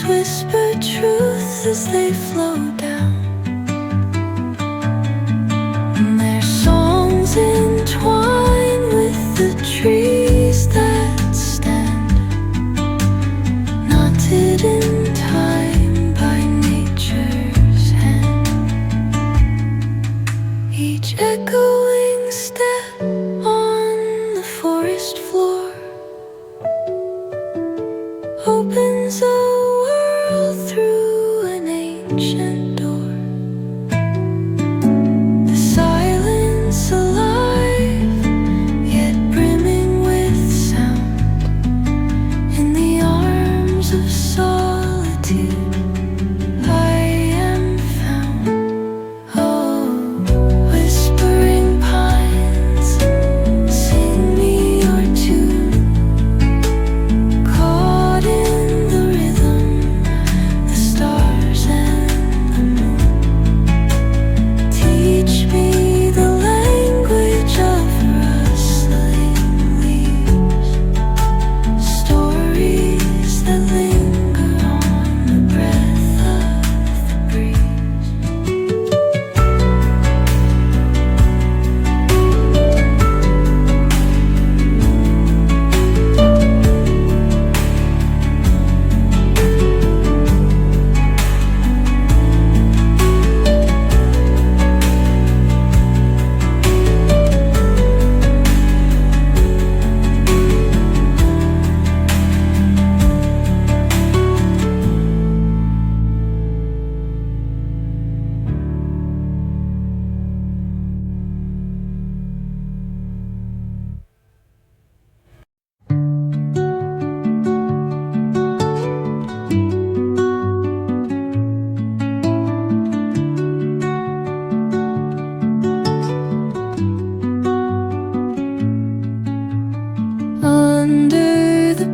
whisper truths as they flow down, and their songs entwine with the trees that stand, knotted in time by nature's hand. Each echoing step on the forest floor opens a world through an ancient door. The silence alive, yet brimming with sound. In the arms of solitude I am found. Oh, whispering pines, sing me your tune. Caught in the rhythm, the stars and the moon. Teach me the language of rustling leaves, stories that linger on the breath of the breeze. Under the